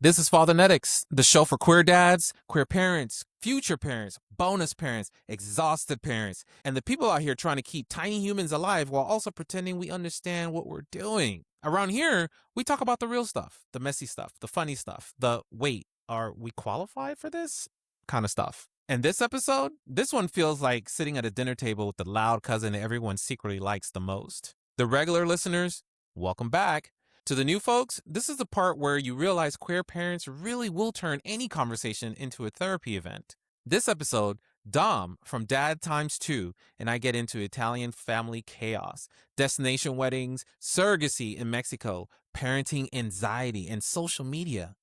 This is Fathernetics, the show for queer dads, queer parents, future parents, bonus parents, exhausted parents, and the people out here trying to keep tiny humans alive while also pretending we understand what we're doing. Around here, we talk about the real stuff, the messy stuff, the funny stuff, the wait, are we qualified for this kind of stuff. And this episode, this one feels like sitting at a dinner table with the loud cousin everyone secretly likes the most. The regular listeners, welcome back. To the new folks, this is the part where you realize queer parents really will turn any conversation into a therapy event. This episode, Dom from Dad Times 2 and I get into Italian family chaos, destination weddings, surrogacy in Mexico, parenting anxiety, and social media.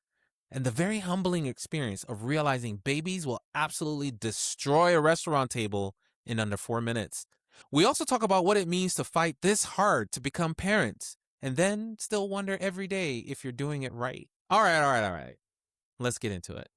And the very humbling experience of realizing babies will absolutely destroy a restaurant table in under 4 minutes. We also talk about what it means to fight this hard to become parents and then still wonder every day if you're doing it right. All right. Let's get into it.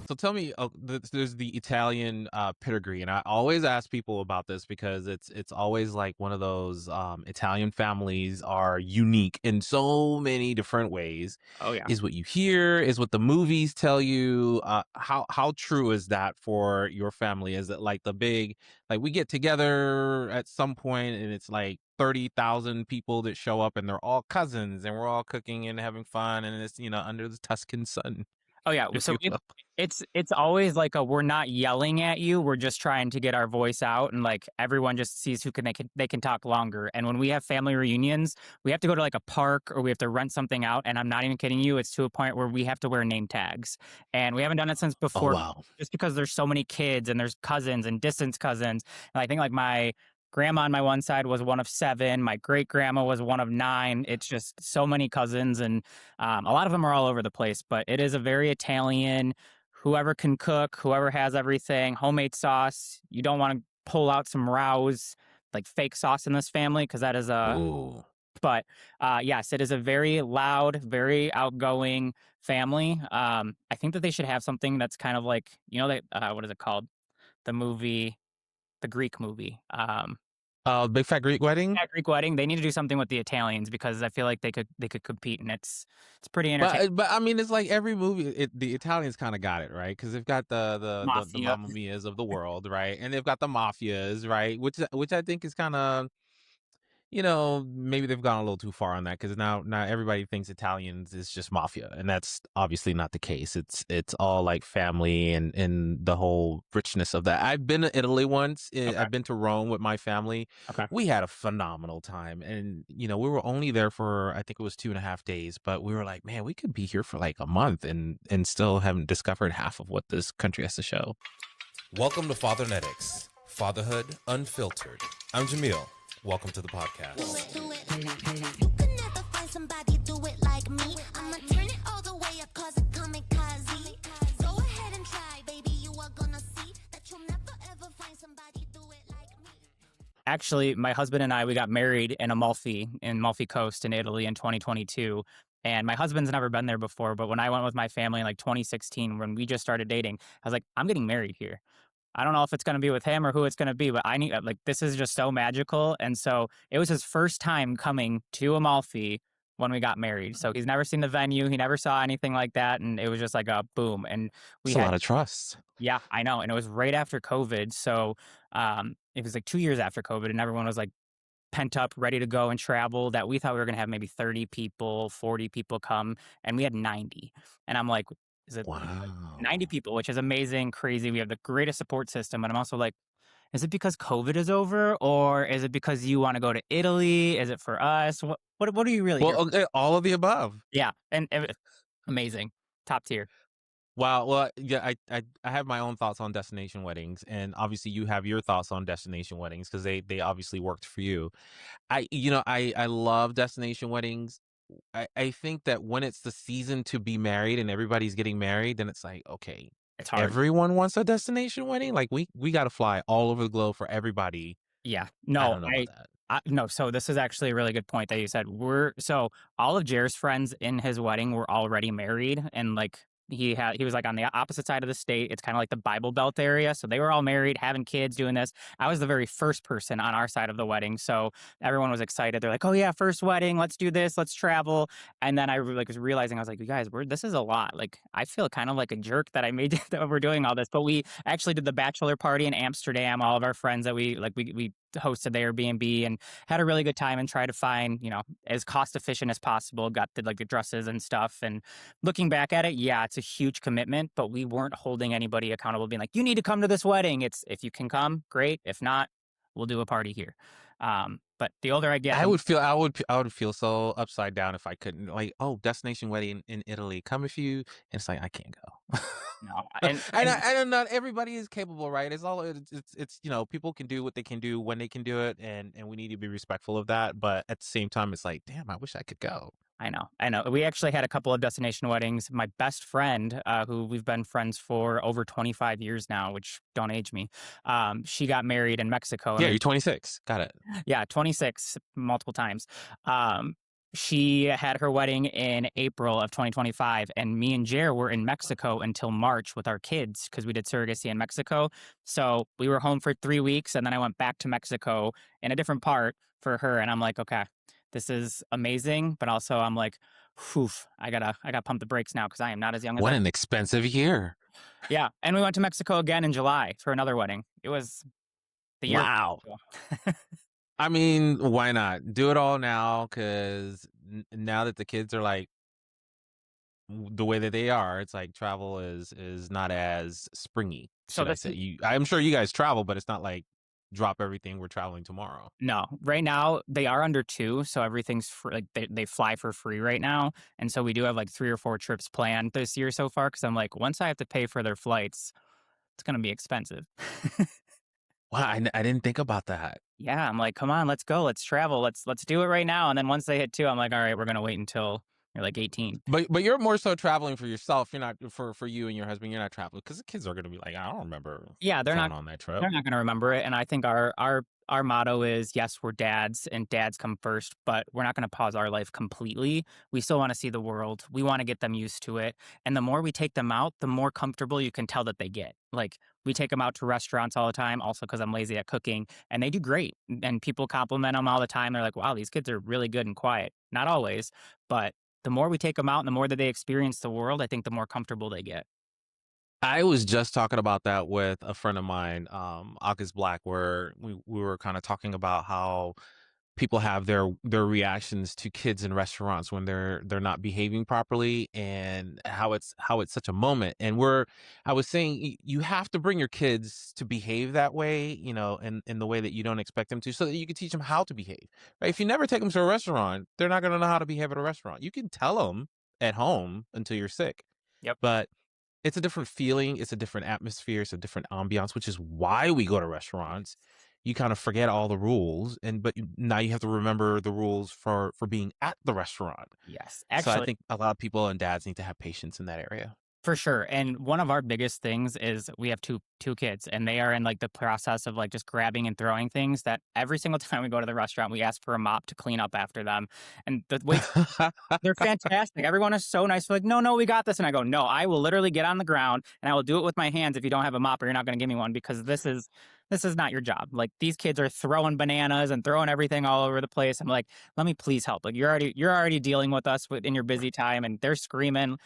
So tell me, there's the Italian pedigree, and I always ask people about this because it's always like one of those Italian families are unique in so many different ways. Oh yeah. Is what you hear, is what the movies tell you. How true is that for your family? Is it like the big, like we get together at some point and it's like 30,000 people that show up and they're all cousins and we're all cooking and having fun and it's under the Tuscan sun, Oh yeah. if So you will. it's always like we're not yelling at you. We're just trying to get our voice out, and like everyone just sees who they can talk longer. And when we have family reunions, we have to go to like a park or we have to rent something out. And I'm not even kidding you. It's to a point where we have to wear name tags, and we haven't done it since Oh before. wow. Just because there's so many kids and there's cousins and distant cousins, and I think like my grandma on my one side was one of 7. My great grandma was one of 9. It's just so many cousins, and a lot of them are all over the place. But it is a very Italian. Whoever can cook, whoever has everything, homemade sauce. You don't want to pull out some Rouse, like fake sauce in this family, because that is a. Ooh. But yes, it is a very loud, very outgoing family. I think that they should have something that's kind of like that. What is it called? The movie, the Greek movie. Big Fat Greek Wedding. Yeah, Greek Wedding. They need to do something with the Italians because I feel like they could compete, and it's pretty entertaining. But I mean, it's like every movie. The Italians kind of got it right because they've got the Mafia. Mamma Mia's of the world, right, and they've got the mafias, right, which I think is kind of maybe they've gone a little too far on that because now everybody thinks Italians is just mafia, and that's obviously not the case. It's all like family and the whole richness of that. I've been to Italy once. Okay. I've been to Rome with my family. Okay. We had a phenomenal time, and we were only there for I think it was 2.5 days, but we were like, man, we could be here for like a month and still haven't discovered half of what this country has to show. Welcome to Fathernetics, Fatherhood Unfiltered. I'm Jamil. Welcome to the podcast. Actually, my husband and I, we got married in Amalfi Coast in Italy in 2022. And my husband's never been there before, but when I went with my family in like 2016, when we just started dating, I was like, I'm getting married here. I don't know if it's going to be with him or who it's going to be, but I need this is just so magical. And so it was his first time coming to Amalfi when we got married. So he's never seen the venue. He never saw anything like that. And it was just like a boom. And we It's a had, lot of trust. yeah, I know. And it was right after COVID. So it was like 2 years after COVID, and everyone was like pent up, ready to go and travel, that we thought we were going to have maybe 30 people, 40 people come, and we had 90. And I'm like, is it Wow. 90 people, which is amazing, crazy. We have the greatest support system. And I'm also like, is it because COVID is over, or is it because you want to go to Italy? Is it for us? What are you really here? Well, okay, all of the above. Yeah. And amazing. Top tier. Wow. Well, yeah, I have my own thoughts on destination weddings, and obviously you have your thoughts on destination weddings because they obviously worked for you. I love destination weddings. I think that when it's the season to be married and everybody's getting married, then it's like, okay, It's hard. everyone wants a destination wedding. Like we got to fly all over the globe for everybody. Yeah. I No, don't know about that. no, so this is actually a really good point that you said. So all of Jer's friends in his wedding were already married, and like He was like on the opposite side of the state. It's kind of like the Bible Belt area. So they were all married, having kids, doing this. I was the very first person on our side of the wedding. So everyone was excited. They're like, "Oh yeah, first wedding. Let's do this. Let's travel." And then like was realizing, I was like, "You guys, this is a lot. Like I feel kind of like a jerk that I made that we're doing all this." But we actually did the bachelor party in Amsterdam. All of our friends that we hosted the Airbnb and had a really good time and tried to find, as cost efficient as possible. Got the dresses and stuff. And looking back at it, yeah, it's a huge commitment, but we weren't holding anybody accountable, being like, "You need to come to this wedding." It's, if you can come, great. If not, we'll do a party here. But the older I get, I would feel so upside down if I couldn't, like, oh, destination wedding in Italy, come if you, and it's like I can't go. no, And not everybody is capable, right? It's people can do what they can do when they can do it, and we need to be respectful of that. But at the same time, it's like, damn, I wish I could go. I know. We actually had a couple of destination weddings. My best friend, who we've been friends for over 25 years now, which don't age me, she got married in Mexico. Yeah, And you're 26. Got it. yeah, 26 multiple times. Um, she had her wedding in April of 2025, and me and Jer were in Mexico until March with our kids because we did surrogacy in Mexico. So we were home for 3 weeks, and then I went back to Mexico in a different part for her. And I'm like, okay, this is amazing, but also I'm like, whew, I gotta pump the brakes now because I am not as young as What I. an expensive year. Yeah, and we went to Mexico again in July for another wedding. It was the year. Wow. I mean, why not do it all now? Because now that the kids are like the way that they are, it's like travel is not as springy. So Should I this say? I'm sure you guys travel, but it's not like drop everything. We're traveling tomorrow. No, right now they are under two, so everything's free. Like they fly for free right now, and so we do have like 3 or 4 trips planned this year so far. Because I'm like, once I have to pay for their flights, it's gonna be expensive. Wow, I didn't think about that. Yeah, I'm like, come on, let's go, let's travel, let's do it right now. And then once they hit two, I'm like, all right, we're gonna wait until you're like 18. But you're more so traveling for yourself. You're not for you and your husband. You're not traveling because the kids are going to be like, I don't remember Yeah, going on that trip. they're not gonna remember it. And I think our motto is, yes, we're dads and dads come first, but we're not gonna pause our life completely. We still want to see the world. We want to get them used to it. And the more we take them out, the more comfortable you can tell that they get. Like we take them out to restaurants all the time, also because I'm lazy at cooking, and they do great. And people compliment them all the time. They're like, wow, these kids are really good and quiet. Not always, but the more we take them out and the more that they experience the world, I think the more comfortable they get. I was just talking about that with a friend of mine, August Black, where we were kind of talking about how people have their reactions to kids in restaurants when they're not behaving properly, and how it's such a moment. And I was saying you have to bring your kids to behave that way, in the way that you don't expect them to, so that you can teach them how to behave. Right? If you never take them to a restaurant, they're not going to know how to behave at a restaurant. You can tell them at home until you're sick, Yep. but it's a different feeling, it's a different atmosphere, it's a different ambiance, which is why we go to restaurants. You kind of forget all the rules, but now you have to remember the rules for being at the restaurant. Yes. So I Actually, think a lot of people and dads need to have patience in that area. for sure. And one of our biggest things is we have two kids, and they are in like the process of like just grabbing and throwing things, that every single time we go to the restaurant, we ask for a mop to clean up after them. And the wait, they're fantastic. Everyone is so nice. They're like, no, no, we got this. And I go, no, I will literally get on the ground and I will do it with my hands if you don't have a mop, or you're not going to give me one, because this is not your job. Like these kids are throwing bananas and throwing everything all over the place. I'm like, let me please help. Like you're already dealing with us in your busy time, and they're screaming.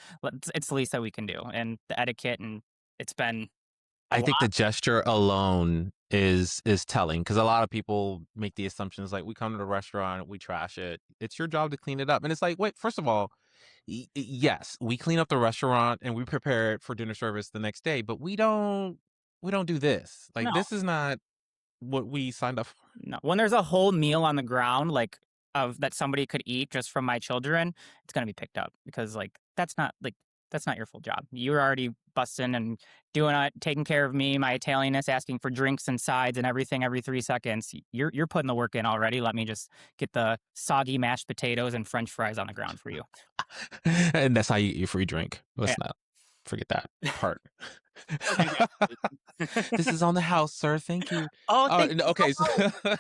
It's the least that we can do, and the etiquette, and it's been a I think lot. the gesture alone is telling, because a lot of people make the assumptions like, we come to the restaurant, we trash it. It's your job to clean it up. And it's like, wait, first of all, yes, we clean up the restaurant and we prepare it for dinner service the next day, but we don't do this. Like, No, this is not what we signed up for. no. When there's a whole meal on the ground, like of that somebody could eat just from my children, it's gonna be picked up, because that's not your full job. You're already busting and doing it, taking care of me, my Italianness, asking for drinks and sides and everything every 3 seconds. You're putting the work in already. Let me just get the soggy mashed potatoes and French fries on the ground for you. And that's how you get your free drink. Yeah. Let's not forget that part. Okay. This is on the house, sir. Thank you. Oh, thank you Okay. so much.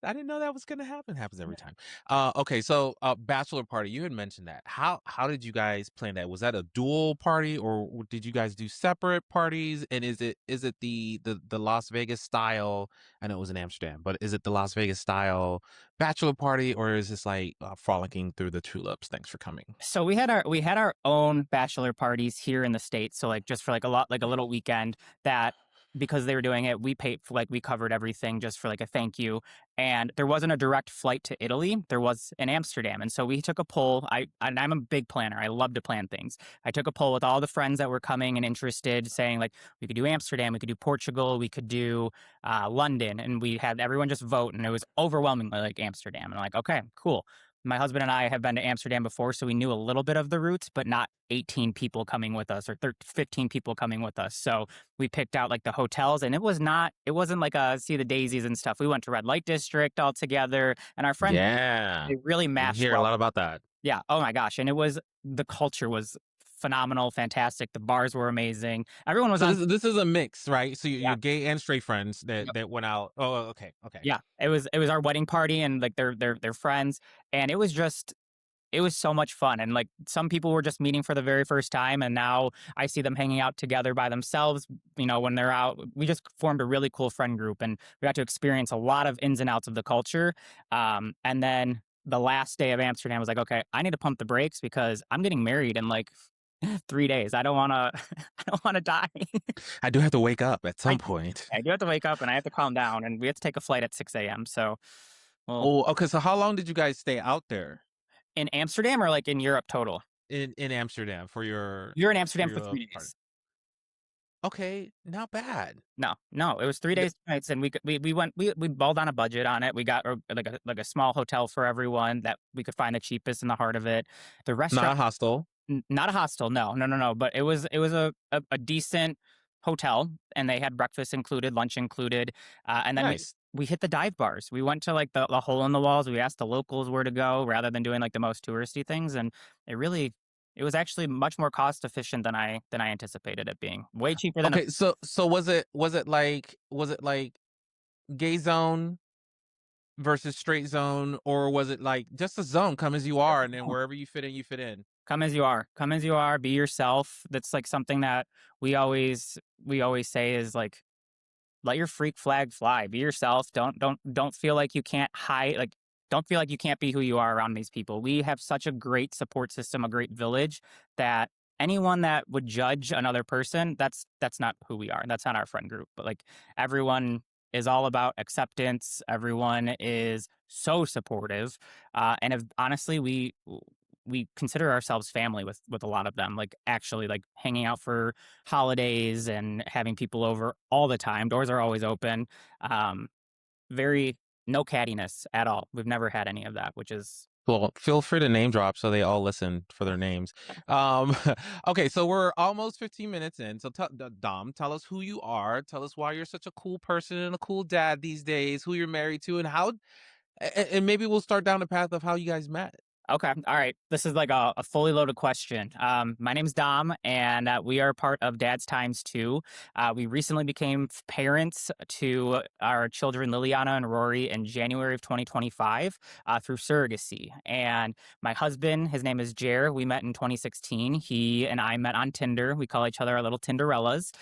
I didn't know that was gonna happen. Happens every time. Okay, so bachelor party. You had mentioned that. How did you guys plan that? Was that a dual party, or did you guys do separate parties? And is it the Las Vegas style? I know it was in Amsterdam, but is it the Las Vegas style bachelor party, or is this like frolicking through the tulips? Thanks for coming. So we had our own bachelor parties here in the States. So like just for like a little weekend that because they were doing it, we paid for like we covered everything just for like a thank you. And there wasn't a direct flight to Italy. There was in Amsterdam. And so we took a poll. I'm a big planner. I love to plan things. I took a poll with all the friends that were coming and interested, saying like we could do Amsterdam, we could do Portugal, we could do London, and we had everyone just vote, and it was overwhelmingly like Amsterdam. And I'm like, okay, cool. My husband and I have been to Amsterdam before, so we knew a little bit of the routes, but not 18 people coming with us or 15 people coming with us. So we picked out like the hotels, and it wasn't like a see the daisies and stuff. We went to Red Light District all together, and our friends, Yeah, they really we matched hear a well. lot about that. Yeah. Oh my gosh. And the culture was phenomenal, fantastic. The bars were amazing. Everyone was So on. this is a mix, right? So Yeah. you're gay and straight friends Yep. that went out. Oh, okay, okay. Yeah. It was our wedding party and like their friends. And it was so much fun. And like some people were just meeting for the very first time. And now I see them hanging out together by themselves. When they're out, we just formed a really cool friend group and we got to experience a lot of ins and outs of the culture. And then the last day of Amsterdam was like, okay, I need to pump the brakes because I'm getting married in like 3 days. I don't want to, I don't want to die. I do have to wake up at I, some point. I do have to wake up and I have to calm down and we have to take a flight at 6 a.m. So, well, Oh, okay. So how long did you guys stay out there in Amsterdam or like in Europe total? in Amsterdam You're in for Amsterdam your for little 3 days. party? Okay, not bad. No, no, it was 3 The- days, 2 nights, and we balled on a budget on it. We got like a small hotel for everyone that we could find the cheapest in the heart of it. The Not restaurant, a hostel. not a hostel, no, no, no, no, but it was a decent hotel, and they had breakfast included, lunch included, and then we Nice. we hit the dive bars. We went to like the hole in the walls. We asked the locals where to go rather than doing like the most touristy things, and it really. It was actually much more cost efficient than I anticipated it being. Way cheaper than a Okay, so was it like gay zone versus straight zone, or was it like just a zone, come as you are, and then wherever you fit in, you fit in? come as you are. Come as you are, be yourself. That's like something that we always say is like let your freak flag fly. Be yourself. Don't feel like you can't hide like don't feel like you can't be who you are around these people. We have such a great support system, a great village that anyone that would judge another person, that's not who we are. That's not our friend group. But like everyone is all about acceptance. Everyone is so supportive. And if honestly we consider ourselves family with a lot of them, like actually like hanging out for holidays and having people over all the time. Doors are always open. Um, very no cattiness at all. We've never had any of that, which is Well, feel free to name drop so they all listen for their names. Um, okay, so we're almost 15 minutes in. So, Dom, tell us who you are. Tell us why you're such a cool person and a cool dad these days. Who you're married to, and and maybe we'll start down the path of how you guys met. okay. All right. This is like a fully loaded question. My name's Dom, and we are part of Dad's Times 2. We recently became parents to our children, Liliana and Rory, in January of 2025 through surrogacy. And my husband, his name is Jer. We met in 2016. He and I met on Tinder. We call each other our little Tinderellas.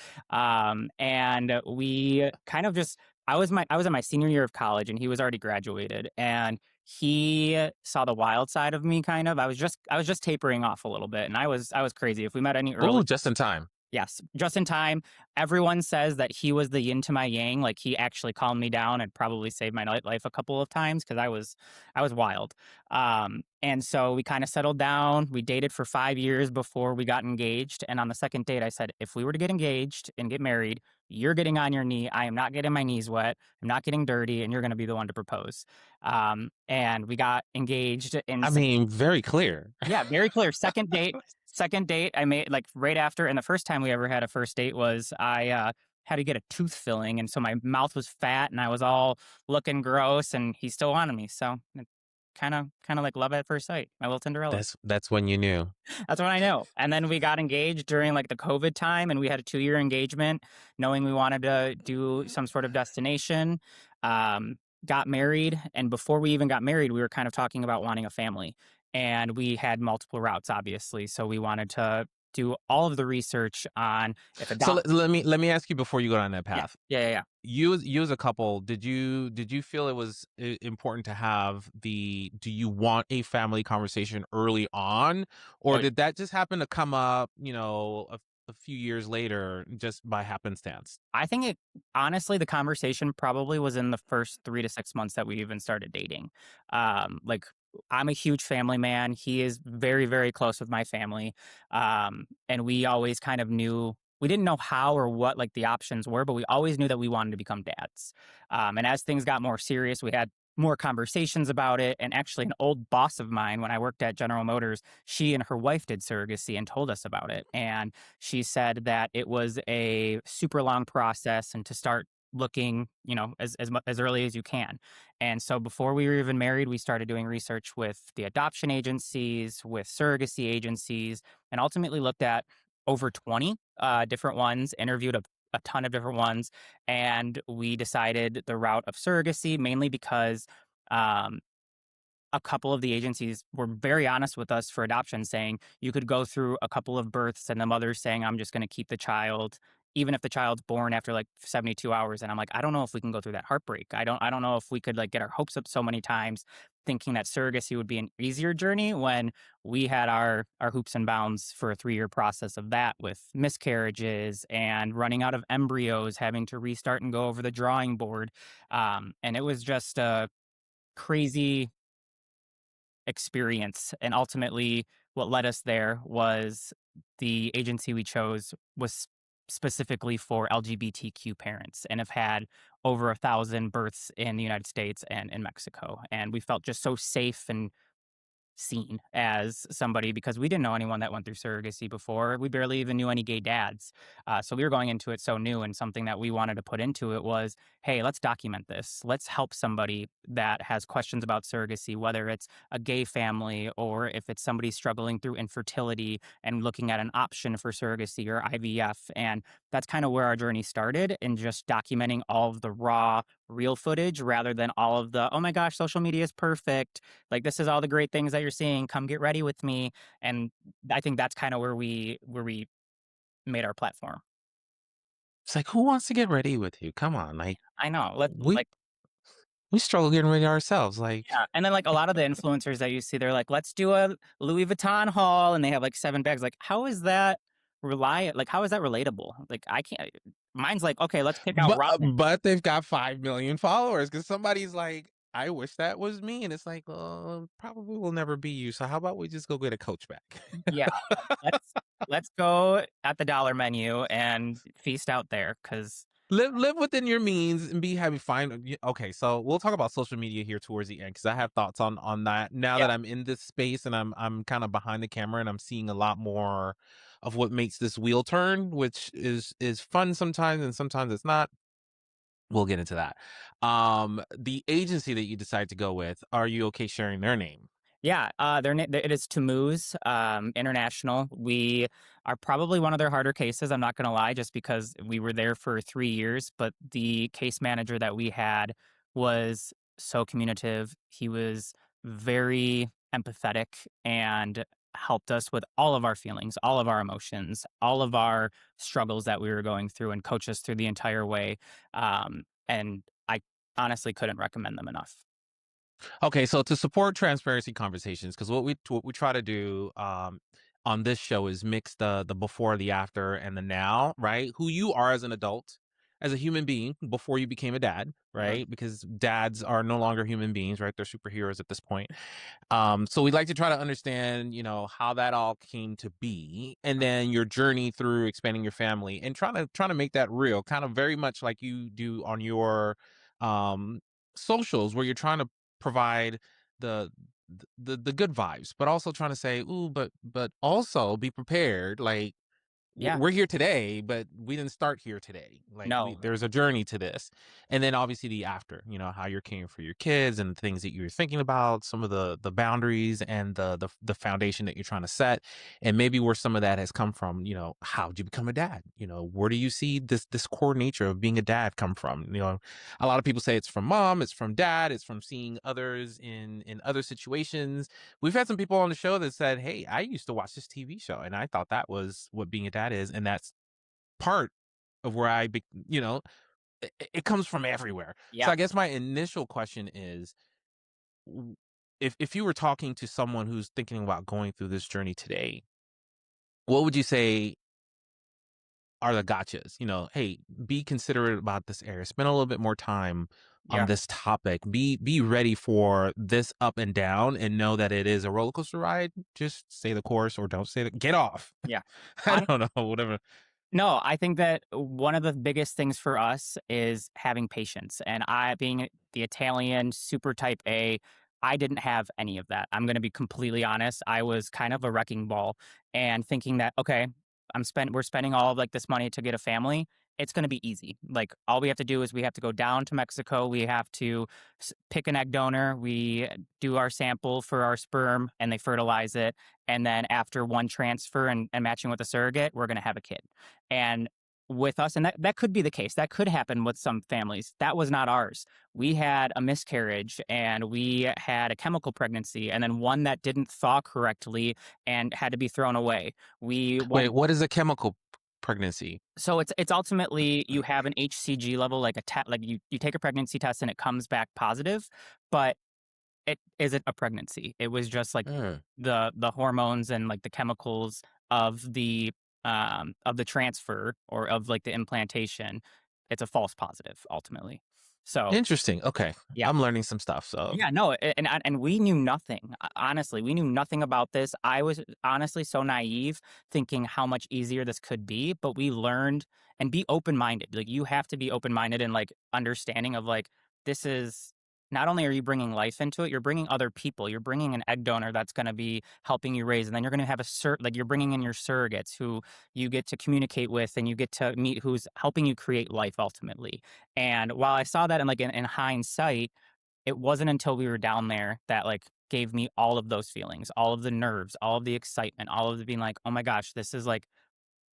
And we kind of just I was in my senior year of college and he was already graduated and he saw the wild side of me kind of. I was just tapering off a little bit and I was crazy. If we met any early. Oh, just in time. Yes, just in time. Everyone says that he was the yin to my yang. Like he actually calmed me down and probably saved my life a couple of times because I was wild. And so we kind of settled down. We dated for 5 years before we got engaged. And on the second date, I said, if we were to get engaged and get married, you're getting on your knee. I am not getting my knees wet. I'm not getting dirty, and you're going to be the one to propose. And we got engaged in. I mean, very clear. Yeah, very clear. Second date, I made like right after, and the first time we ever had a first date was I had to get a tooth filling, and so my mouth was fat, and I was all looking gross, and he still wanted me. So kind of like love at first sight. My little Cinderella. That's when you knew. That's what I know. And then we got engaged during like the COVID time, and we had a 2-year engagement, knowing we wanted to do some sort of destination. got married, and before we even got married, we were kind of talking about wanting a family, and we had multiple routes, obviously. So we wanted to do all of the research on if So adopt. let me ask you before you go down that Yeah, path. yeah, yeah, yeah. You as a couple, did you feel it was important to have the do you want a family conversation early on, or Oh, did that just happen to come up, a few years later just by happenstance? I think it honestly, the conversation probably was in the first 3 to 6 months that we even started dating. Like, I'm a huge family man. He is very, very close with my family. And we always kind of knew we didn't know how or what, like, the options were, but we always knew that we wanted to become dads. And as things got more serious, we had more conversations about it, and actually an old boss of mine when I worked at General Motors, she and her wife did surrogacy and told us about it, and she said that it was a super long process and to start looking, as early as you can. And so before we were even married, we started doing research with the adoption agencies, with surrogacy agencies, and ultimately looked at over 20 different ones, interviewed a ton of different ones, and we decided the route of surrogacy mainly because um, a couple of the agencies were very honest with us for adoption, saying you could go through a couple of births and the mother's saying, I'm just going to keep the child, even if the child's born after like 72 hours. And I'm like, I don't know if we can go through that heartbreak. I don't know if we could like get our hopes up so many times thinking that surrogacy would be an easier journey when we had our hoops and bounds for a 3-year process of that with miscarriages and running out of embryos, having to restart and go over the drawing board. And it was just a crazy experience. And ultimately, what led us there was the agency we chose was specifically for LGBTQ parents and have had over 1,000 births in the United States and in Mexico. And we felt just so safe and seen as somebody because we didn't know anyone that went through surrogacy before. We barely even knew any gay dads. So we were going into it so new, and something that we wanted to put into it was, hey, let's document this. Let's help somebody that has questions about surrogacy, whether it's a gay family or if it's somebody struggling through infertility and looking at an option for surrogacy or IVF. And that's kind of where our journey started in just documenting all of the raw, real footage rather than all of the, oh my gosh, social media is perfect, like this is all the great things that you're seeing, come get ready with me. And I think that's kind of where we made our platform. It's like, who wants to get ready with you? Come on, like I know, let's we like, we struggle getting ready ourselves. Like, yeah. And then like a lot of the influencers that you see, they're like, let's do a Louis Vuitton haul, and they have like 7 bags. Like, how is that like how is that relatable? Like I can't, mine's like, okay, let's pick out ramen. but they've got 5 million followers because somebody's like, I wish that was me, and it's like, well, probably will never be you. So how about we just go get a coach back? Yeah, like let's go at the dollar menu and feast out there because Live within your means and be happy. Fine. Okay, so we'll talk about social media here towards the end because I have thoughts on that. Now yeah. that I'm in this space and I'm kind of behind the camera and I'm seeing a lot more of what makes this wheel turn, which is fun sometimes and sometimes it's not. We'll get into that. The agency that you decide to go with, are you okay sharing their name? Yeah, it is Tammuz International. We are probably one of their harder cases. I'm not going to lie, just because we were there for 3 years. But the case manager that we had was so communicative. He was very empathetic and helped us with all of our feelings, all of our emotions, all of our struggles that we were going through, and coached us through the entire way. And I honestly couldn't recommend them enough. Okay, so to support transparency conversations, because what we try to do on this show is mix the before, the after, and the now, right? Who you are as an adult, as a human being before you became a dad, Mhm. right? Because dads are no longer human beings, right? They're superheroes at this point. So we'd like to try to understand, how that all came to be, and then your journey through expanding your family, and trying to make that real, kind of very much like you do on your um, socials, where you're trying to provide the the good vibes, but also trying to say, ooh, but also be prepared, like Yeah. we're here today, but we didn't start here today. Like No. there's a journey to this, and then obviously the after. You know how you're caring for your kids and things that you're thinking about, some of the boundaries and the foundation that you're trying to set, and maybe where some of that has come from. You know, how did you become a dad? You know, where do you see this core nature of being a dad come from? You know, a lot of people say it's from mom, it's from dad, it's from seeing others in other situations. We've had some people on the show that said, "Hey, I used to watch this TV show, and I thought that was what being a dad is," and that's part of where you know, it comes from everywhere. So Yeah. I guess my initial question is, if you were talking to someone who's thinking about going through this journey today, what would you say are the gotchas? You know, hey, be considerate about this area. Spend a little bit more time on Yeah. this topic. Be ready for this up and down, and know that it is a roller coaster ride. Just stay the course, or don't stay. Get off. Yeah. I don't know. Whatever. No, I think that one of the biggest things for us is having patience. And I, being the Italian super type A, I didn't have any of that. I'm going to be completely honest. I was kind of a wrecking ball and thinking that, okay, we're spending all of like this money to get a family. It's going to be easy. Like all we have to do is we have to go down to Mexico. We have to pick an egg donor. We do our sample for our sperm and they fertilize it. And then after one transfer and matching with a surrogate, we're going to have a kid. And with us, and that could be the case. That could happen with some families. That was not ours. We had a miscarriage and we had a chemical pregnancy and then one that didn't thaw correctly and had to be thrown away. We Wait, went what is a chemical pregnancy? so it's ultimately you have an HCG level like like you take a pregnancy test and it comes back positive, but it isn't a pregnancy. It was just like Mm. the hormones and like the chemicals of the transfer or of like the implantation. It's a false positive ultimately. So Interesting. Okay, yeah. I'm learning some stuff. So, Yeah, no, and we knew nothing. Honestly, we knew nothing about this. I was honestly so naive, thinking how much easier this could be. But we learned and be open minded. Like you have to be open minded and like understanding of like this is not only are you bringing life into it, you're bringing other people. You're bringing an egg donor that's going to be helping you raise, and then you're going to have like you're bringing in your surrogates who you get to communicate with, and you get to meet who's helping you create life ultimately. And while I saw that in hindsight, it wasn't until we were down there that, like, gave me all of those feelings, all of the nerves, all of the excitement, all of the being like, "Oh my gosh, this is like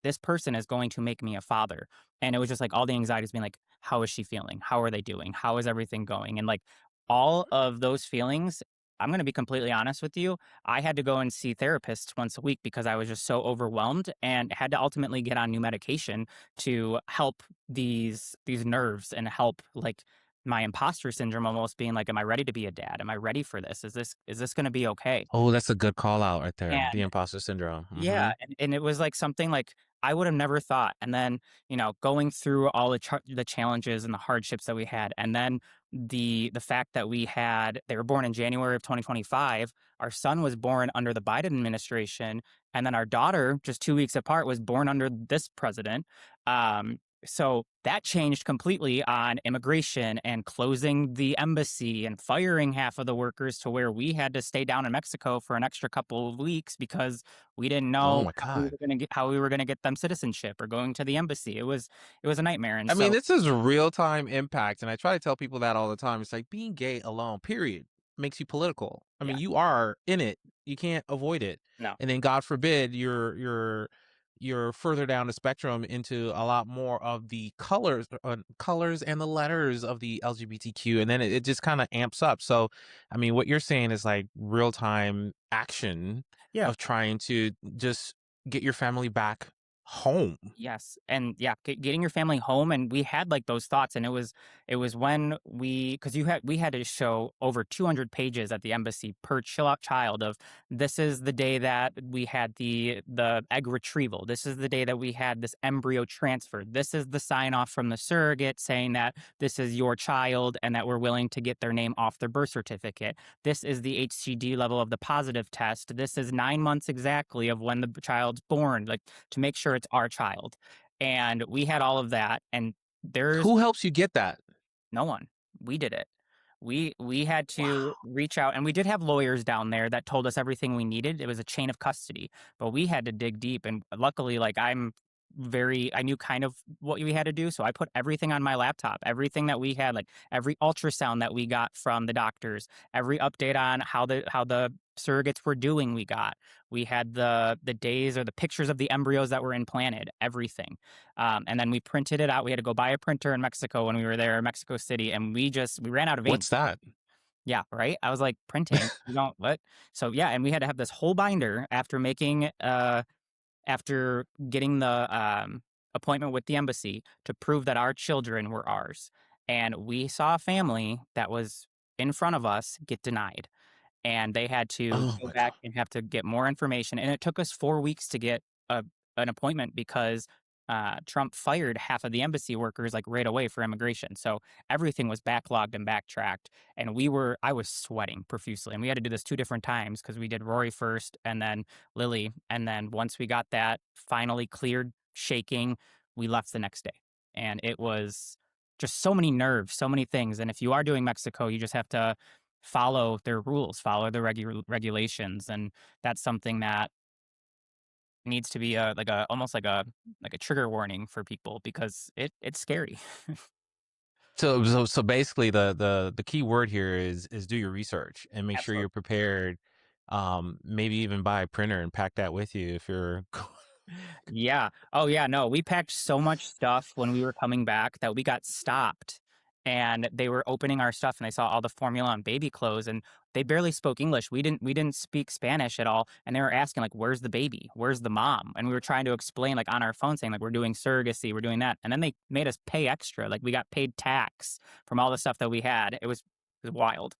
this person is going to make me a father." And it was just like all the anxieties being like, how is she feeling? How are they doing? How is everything going? And like all of those feelings, I'm going to be completely honest with you. I had to go and see therapists once a week because I was just so overwhelmed and had to ultimately get on new medication to help these nerves and help like my imposter syndrome almost being like, am I ready to be a dad? Am I ready for this? Is this going to be okay? oh, that's a good call out right there. The And imposter syndrome. yeah, and it was like something like I would have never thought. And then, going through all the challenges and the hardships that we had, and then the fact that they were born in January of 2025. Our son was born under the Biden administration, and then our daughter, just 2 weeks apart, was born under this president. So that changed completely on immigration and closing the embassy and firing half of the workers to where we had to stay down in Mexico for an extra couple of weeks because we didn't Oh know my god. how we were gonna get them citizenship or going to the embassy. It was a nightmare. And I mean, so this is real time impact, and I try to tell people that all the time. It's like being gay alone, period, makes you political. I yeah, mean, you are in it. You can't avoid it. no. And then, God forbid, you're further down the spectrum into a lot more of the colors and the letters of the LGBTQ, and then it just kind of amps up. So, I mean, what you're saying is like real time action Yeah. of trying to just get your family back home. Yes, and yeah, getting your family home, and we had like those thoughts, and it was when because we had to show over 200 pages at the embassy per child of this is the day that we had the egg retrieval, this is the day that we had this embryo transfer, this is the sign off from the surrogate saying that this is your child and that we're willing to get their name off their birth certificate. This is the HCG level of the positive test. This is 9 months exactly of when the child's born, like to make sure it's our child. And we had all of that. And there's Who helps you get that? no one. We did it. We had to Wow. reach out, and we did have lawyers down there that told us everything we needed. It was a chain of custody, but we had to dig deep. And luckily, like I knew kind of what we had to do. So I put everything on my laptop, everything that we had, like every ultrasound that we got from the doctors, every update on how the surrogates were doing we got. We had the days or the pictures of the embryos that were implanted, everything. And then we printed it out. We had to go buy a printer in Mexico when we were there in Mexico City, and we ran out of ink. What's that? Yeah, right? I was like, "Printing? You don't what?" So, yeah, and we had to have this whole binder after getting the, appointment with the embassy to prove that our children were ours, and we saw a family that was in front of us get denied, and they had to Oh go my back god. and have to get more information, and it took us 4 weeks to get a an appointment because, Trump fired half of the embassy workers, like, right away for immigration, so everything was backlogged and backtracked, and I was sweating profusely, and we had to do this 2 different times because we did Rory first and then Lily, and then once we got that finally cleared, shaking, we left the next day, and it was just so many nerves, so many things, and if you are doing Mexico, you just have to follow their rules, follow the regulations, and that's something that needs to be a almost like a trigger warning for people because it's scary. So basically the key word here is do your research and make sure Absolutely. you're prepared. Maybe even buy a printer and pack that with you if you're Yeah. Oh, yeah, no, we packed so much stuff when we were coming back that we got stopped, and they were opening our stuff, and they saw all the formula and baby clothes, and they barely spoke English. We didn't speak Spanish at all, and they were asking, like, "Where's the baby? Where's the mom?" And we were trying to explain, like, on our phone saying, like, "We're doing surrogacy, we're doing that," and then they made us pay extra, like, we got paid tax from all the stuff that we had. It was wild.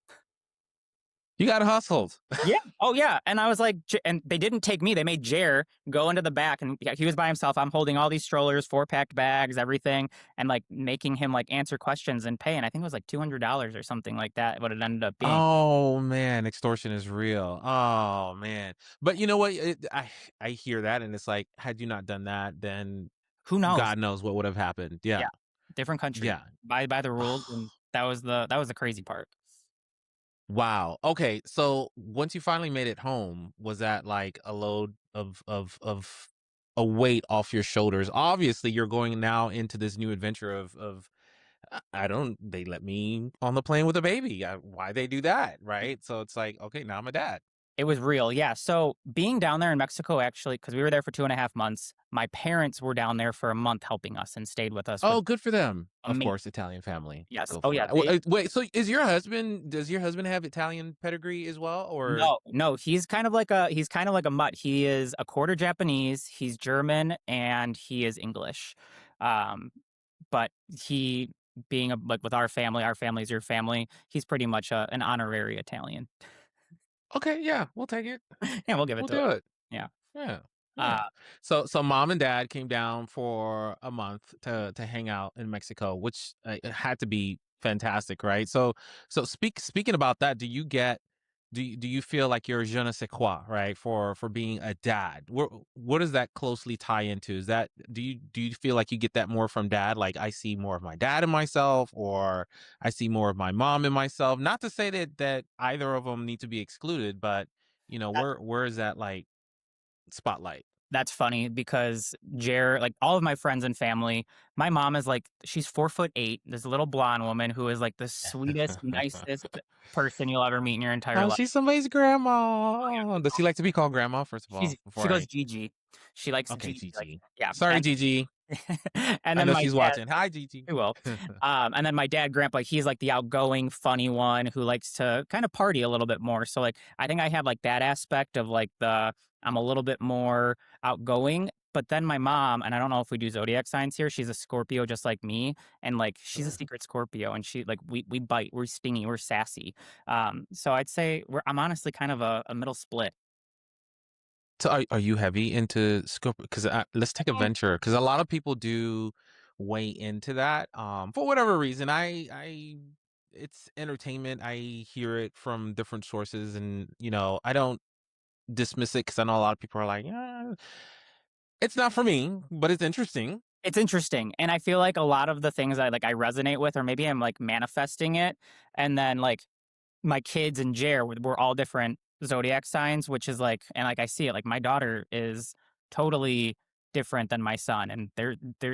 you got hustled. Yeah. Oh, yeah. And I was like, and they didn't take me. They made Jer go into the back, and yeah, he was by himself. I'm holding all these strollers, 4 packed bags, everything, and like making him like answer questions and pay. And I think it was like $200 or something like that. What it ended up being. Oh man, extortion is real. Oh man. But you know what? I hear that and it's like had you not done that, then Who knows? God knows what would have happened. Yeah. Yeah. Different country. Yeah. By the rules, and that was the crazy part. Wow. Okay. So once you finally made it home, was that like a load of a weight off your shoulders? Obviously, you're going now into this new adventure of I don't they let me on the plane with a baby. Why they do that, right? So it's like, okay, now I'm a dad. It was real, yeah. So being down there in Mexico, actually, because we were there for 2.5 months, my parents were down there for a month helping us and stayed with us, which Oh, good for them. Of amazing. course, Italian family. Yes. Go Oh, for yeah. it. Wait, so does your husband have Italian pedigree as well or No, no, he's kind of like a mutt. He is a quarter Japanese, he's German, and he is English. Um, but he being like with our family's your family, he's pretty much an honorary Italian. okay, yeah, we'll take it. Yeah, we'll give it We'll to him. do it. Yeah. Yeah. Uh, Yeah. So mom and dad came down for a month to hang out in Mexico, which it had to be fantastic, right? So speaking about that, do you feel like you're je ne sais quoi, right? For being a dad. What does that closely tie into? Is that do you feel like you get that more from dad? Like I see more of my dad in myself or I see more of my mom in myself. Not to say that either of them need to be excluded, but where is that like spotlight? that's funny because like all of my friends and family, my mom is like she's 4'8", this little blonde woman who is like the sweetest, nicest person you'll ever meet in your entire Oh, life. she's somebody's grandma. Does she like to be called grandma, first of all, She before goes I Gigi. She likes okay, Gigi, like Gigi. yeah, Sorry, and Gigi. and I then know my she's dad watching. Hi, Gigi. he will. And then my dad, grandpa, he's like the outgoing, funny one who likes to kind of party a little bit more. So like I think I have like that aspect of like I'm a little bit more outgoing. But then my mom, and I don't know if we do zodiac signs here, she's a Scorpio just like me. And like she's a secret Scorpio and she like we bite, we're stingy, we're sassy. So I'd say I'm honestly kind of a middle split. So are you heavy into Scorpio? Because let's take a venture. Because a lot of people do weigh into that. For whatever reason, I it's entertainment. I hear it from different sources, and I don't dismiss it because I know a lot of people are like, yeah, it's not for me, but it's interesting. It's interesting, and I feel like a lot of the things I resonate with, or maybe I'm like manifesting it, and then like my kids and Jer were all different zodiac signs, which is like, and like I see it, like my daughter is totally different than my son, and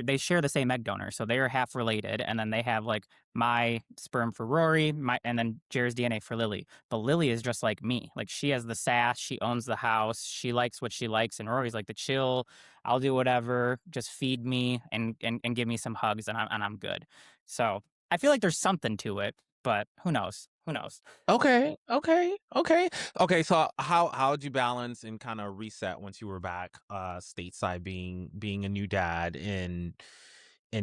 they share the same egg donor, so they are half related. And then they have like my sperm for Rory, my and then Jared's DNA for Lily. But Lily is just like me. Like she has the sass, she owns the house, she likes what she likes, and Rory's like the chill. I'll do whatever, just feed me and give me some hugs, and I'm good. So I feel like there's something to it, but who knows? Who knows? Okay, okay, okay, okay. So how'd you balance and kind of reset once you were back stateside, being a new dad and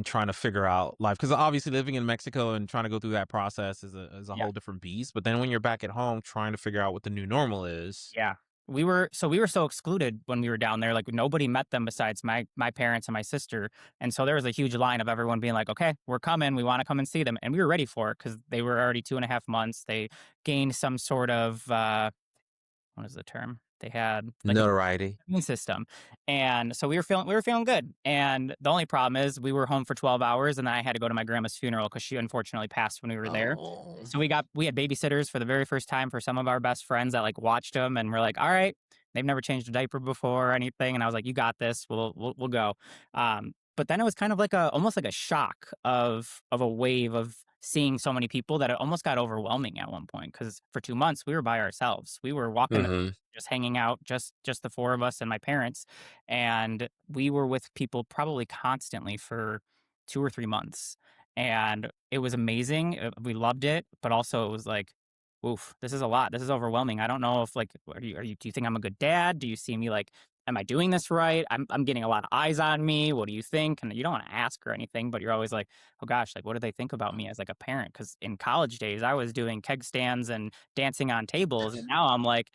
trying to figure out life? Because obviously living in Mexico and trying to go through that process is a Yeah. whole different beast. But then when you're back at home, trying to figure out what the new normal is. Yeah. We were so excluded when we were down there, like, nobody met them besides my parents and my sister, and so there was a huge line of everyone being like, "Okay, we're coming, we wanna come and see them," and we were ready for it because they were already 2.5 months. They gained some sort of, what is the term? They had, like, a Notoriety. immune system. And so we were feeling good. And the only problem is we were home for 12 hours and then I had to go to my grandma's funeral because she unfortunately passed when we were there. Oh. So we had babysitters for the very first time for some of our best friends that like watched them and we're like, all right, they've never changed a diaper before or anything. And I was like, you got this. We'll go. But then it was kind of like almost like a shock of a wave of seeing so many people that it almost got overwhelming at one point because for 2 months we were by ourselves. We were walking Hmm. just hanging out, just the four of us and my parents, and we were with people probably constantly for 2 or 3 months, and it was amazing, we loved it, but also it was like, "Oof, this is a lot, this is overwhelming." I don't know if, like, are you do you think I'm a good dad? Do you see me like, am I doing this right? I'm getting a lot of eyes on me, what do you think? And you don't wanna ask or anything, but you're always like, "Oh gosh, like, what do they think about me as, like, a parent?" Because in college days, I was doing keg stands and dancing on tables, and now I'm like,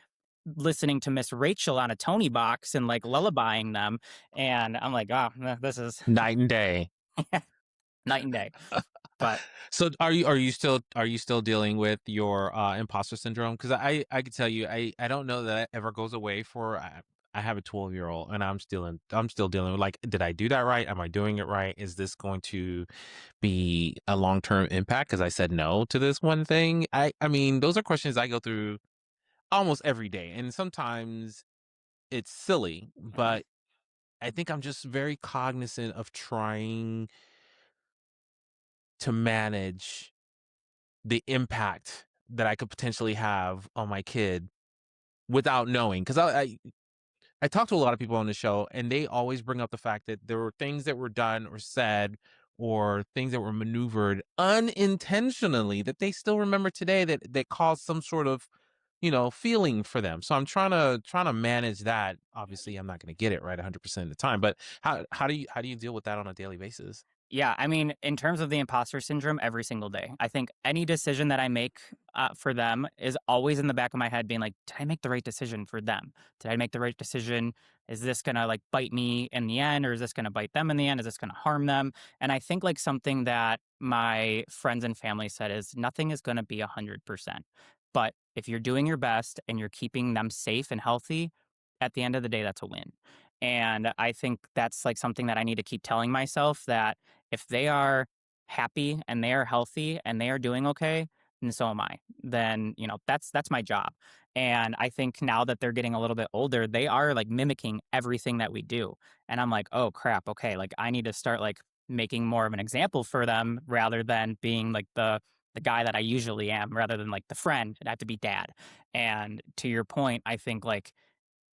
listening to Miss Rachel on a Tony box and like lullabying them. And I'm like, oh, this is Night and day. night and day. But So are you still dealing with your imposter syndrome? Because I could tell you I don't know that it ever goes away for I have a 12-year-old and I'm still dealing with like, did I do that right? Am I doing it right? Is this going to be a long-term impact? Because I said no to this one thing. I mean, those are questions I go through almost every day. And sometimes it's silly, but I think I'm just very cognizant of trying to manage the impact that I could potentially have on my kid without knowing. Because I talk to a lot of people on the show, and they always bring up the fact that there were things that were done or said or things that were maneuvered unintentionally that they still remember today that caused some sort of, feeling for them. So I'm trying to manage that. Obviously, I'm not going to get it right 100% of the time, but how do you deal with that on a daily basis? yeah, I mean, in terms of the imposter syndrome, every single day. I think any decision that I make for them is always in the back of my head being like, did I make the right decision for them? Did I make the right decision? Is this going to like bite me in the end or is this going to bite them in the end? Is this going to harm them? And I think like something that my friends and family said is nothing is going to be 100%. But if you're doing your best and you're keeping them safe and healthy, at the end of the day, that's a win. And I think that's like something that I need to keep telling myself that if they are happy and they are healthy and they are doing okay, and so am I. Then, that's my job. And I think now that they're getting a little bit older, they are like mimicking everything that we do. And I'm like, "Oh crap, okay, like I need to start like making more of an example for them rather than being like the guy that I usually am rather than like the friend. I have to be dad." And to your point, I think like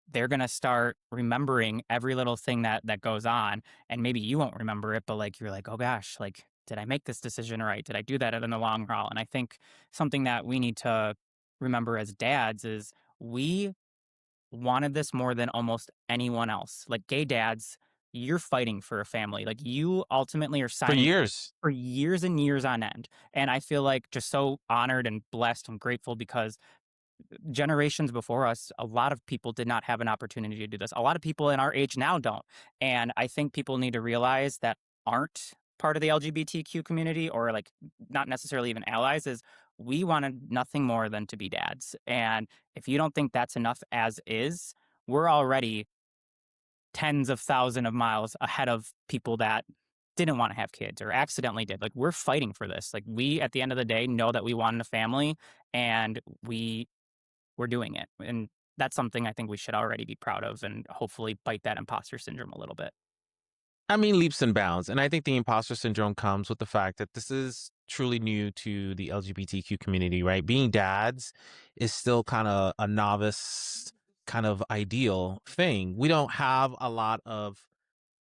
they're gonna start remembering every little thing that goes on, and maybe you won't remember it, but, like, you're like, "Oh gosh, like, did I make this decision right? Did I do that in the long haul?" And I think something that we need to remember as dads is we wanted this more than almost anyone else. Like, gay dads, you're fighting for a family. Like, you ultimately are For signing years. for years and years on end, and I feel, like, just so honored and blessed and grateful because generations before us, a lot of people did not have an opportunity to do this. A lot of people in our age now don't. And I think people need to realize that aren't part of the LGBTQ community or like not necessarily even allies is we wanted nothing more than to be dads. And if you don't think that's enough as is, we're already tens of thousands of miles ahead of people that didn't want to have kids or accidentally did. Like we're fighting for this. Like we at the end of the day know that we wanted a family and we're doing it. And that's something I think we should already be proud of and hopefully bite that imposter syndrome a little bit. I mean, leaps and bounds. And I think the imposter syndrome comes with the fact that this is truly new to the LGBTQ community, right? Being dads is still kind of a novice kind of ideal thing. We don't have a lot of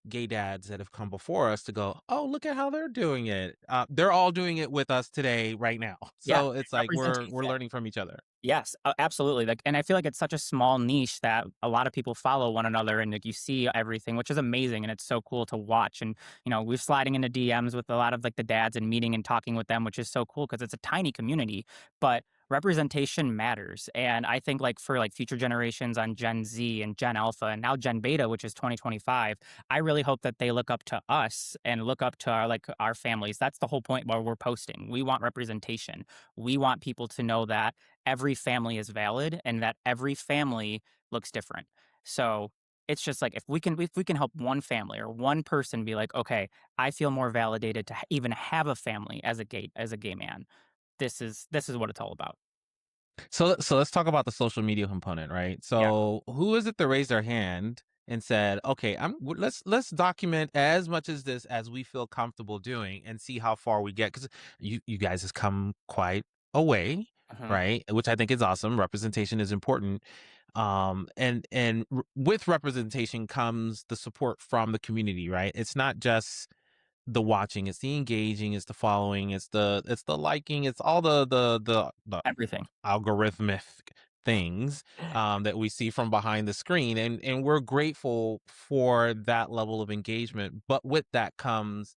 gay dads that have come before us to go, oh, look at how they're doing it. They're all doing it with us today, right now. Yeah, So it's like we're representation. learning from each other. Yes, absolutely. Like, and I feel like it's such a small niche that a lot of people follow one another, and like you see everything, which is amazing, and it's so cool to watch. And we're sliding into DMs with a lot of like the dads and meeting and talking with them, which is so cool because it's a tiny community, but representation matters. And I think like for like future generations on Gen Z and Gen Alpha and now Gen Beta, which is 2025, I really hope that they look up to us and look up to our like our families. That's the whole point where we're posting. We want representation. We want people to know that every family is valid and that every family looks different. So it's just like if we can help one family or one person be like, okay, I feel more validated to even have a family as a gay man. This is what it's all about. So let's talk about the social media component, right? Yeah. So who is it that raised their hand and said, "Okay, let's document as much as this as we feel comfortable doing and see how far we get." Because you guys has come quite a way, Mhm. right? Which I think is awesome. Representation is important, and with representation comes the support from the community, right? It's not just the watching, it's the engaging, it's the following, it's the liking, it's all the Everything. algorithmic things that we see from behind the screen, and we're grateful for that level of engagement. But with that comes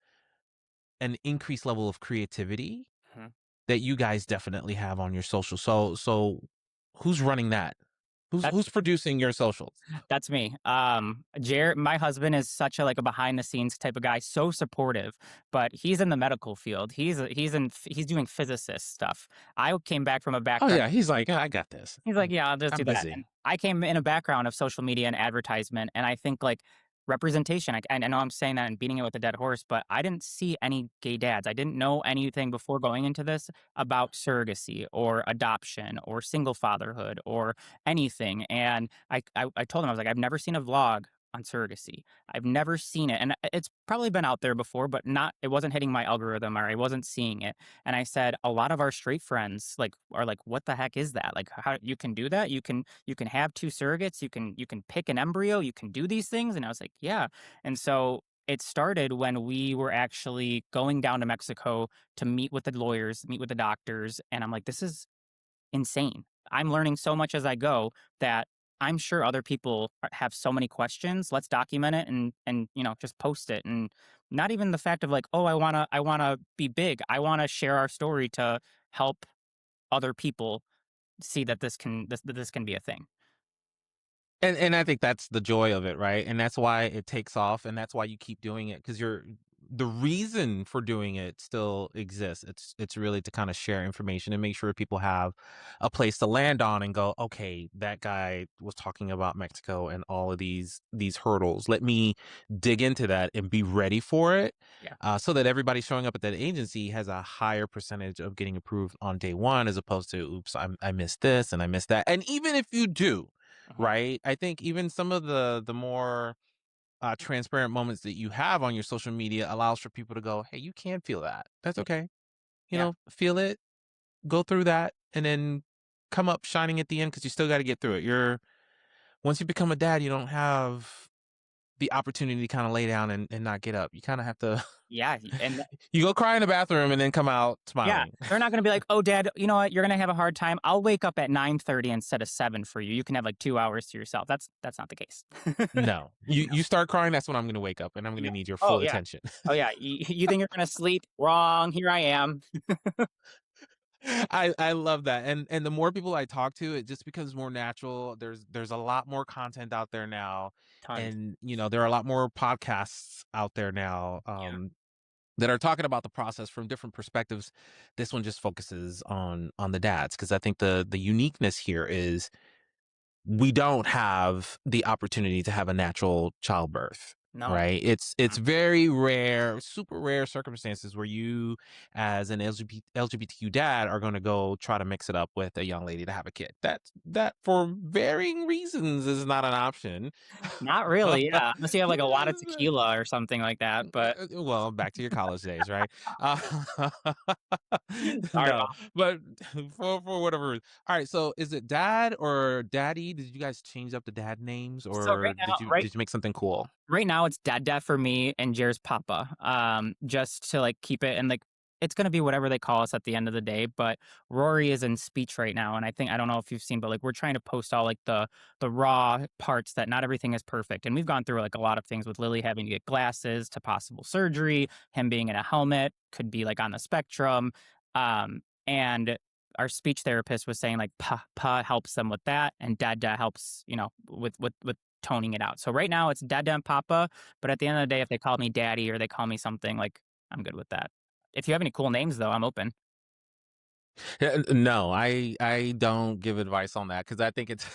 an increased level of creativity Mhm. that you guys definitely have on your social. So who's running that? Who's That's producing your socials? That's me. Jared, my husband is such a like a behind the scenes type of guy, so supportive, but he's in the medical field. He's doing physicist stuff. I came back from a Oh background. yeah, he's like, I got this. He's like, "Yeah, I'll just I'm do that." busy. And I came in a background of social media and advertisement, and I think, like, representation, I know I'm saying that and beating it with a dead horse, but I didn't see any gay dads. I didn't know anything before going into this about surrogacy or adoption or single fatherhood or anything, and I told him, I was like, "I've never seen a vlog on surrogacy. I've never seen it, and it's probably been out there before, but not it wasn't hitting my algorithm or I wasn't seeing it." And I said, a lot of our straight friends like are like, what the heck is that? Like how you can do that? You can have two surrogates, you can pick an embryo, you can do these things. And I was like, yeah. And so it started when we were actually going down to Mexico to meet with the lawyers, meet with the doctors. And I'm like, this is insane. I'm learning so much as I go that I'm sure other people have so many questions. Let's document it and just post it. And not even the fact of like, oh, I wanna be big. I wanna share our story to help other people see that this can be a thing. And I think that's the joy of it, right? And that's why it takes off, and that's why you keep doing it, because you're the reason for doing it still exists. It's really to kind of share information and make sure people have a place to land on and go, okay, that guy was talking about Mexico and all of these hurdles. Let me dig into that and be ready for it. Yeah. So that everybody showing up at that agency has a higher percentage of getting approved on day one, as opposed to, oops, I missed this and I missed that. And even if you do, Mhm. right? I think even some of the more transparent moments that you have on your social media allows for people to go, hey, you can feel that. That's Yeah. okay. Yeah. Feel it, go through that, and then come up shining at the end, because you still got to get through it. Once you become a dad, you don't have the opportunity to kind of lay down and not get up. You kind of have to. Yeah. And You go cry in the bathroom and then come out yeah, smiling. they're not gonna be like, "Oh, dad, you know what? You're gonna have a hard time. I'll wake up at 9:30 instead of 7 for you. You can have like 2 hours to yourself." That's not the case. No, you start crying. That's when I'm going to wake up and I'm going Yeah. to need your Oh, full yeah. attention. Oh, yeah. You think you're gonna sleep? Wrong. Here I am. I love that, and the more people I talk to, it just becomes more natural. There's a lot more content out there now, Tons. and there are a lot more podcasts out there now, that are talking about the process from different perspectives. This one just focuses on the dads, because I think the uniqueness here is we don't have the opportunity to have a natural childbirth. No. right? It's very rare, super rare circumstances where you, as an LGBTQ dad, are going to go try to mix it up with a young lady to have a kid. That for varying reasons is not an option. Not really, yeah, unless you have, like, a lot of tequila or something like that, but Well, back to your college days, right? Uh, sorry, no, mom. but for whatever reason. All right, so is it dad or daddy? Did you guys change up the dad names, So or did you make something cool? right now, it's dad for me and Jer's papa, just to, like, keep it and, like, it's gonna be whatever they call us at the end of the day, but Rory is in speech right now, and I don't know if you've seen, but, like, we're trying to post all, like, the raw parts that not everything is perfect, and we've gone through, like, a lot of things with Lily having to get glasses to possible surgery, him being in a helmet, could be, like, on the spectrum, and our speech therapist was saying, like, pa helps them with that, and dada helps, with toning it out. So right now it's dada and papa, but at the end of the day, if they call me daddy or they call me something, like, I'm good with that. If you have any cool names though, I'm open. Yeah, no, I don't give advice on that because I think it's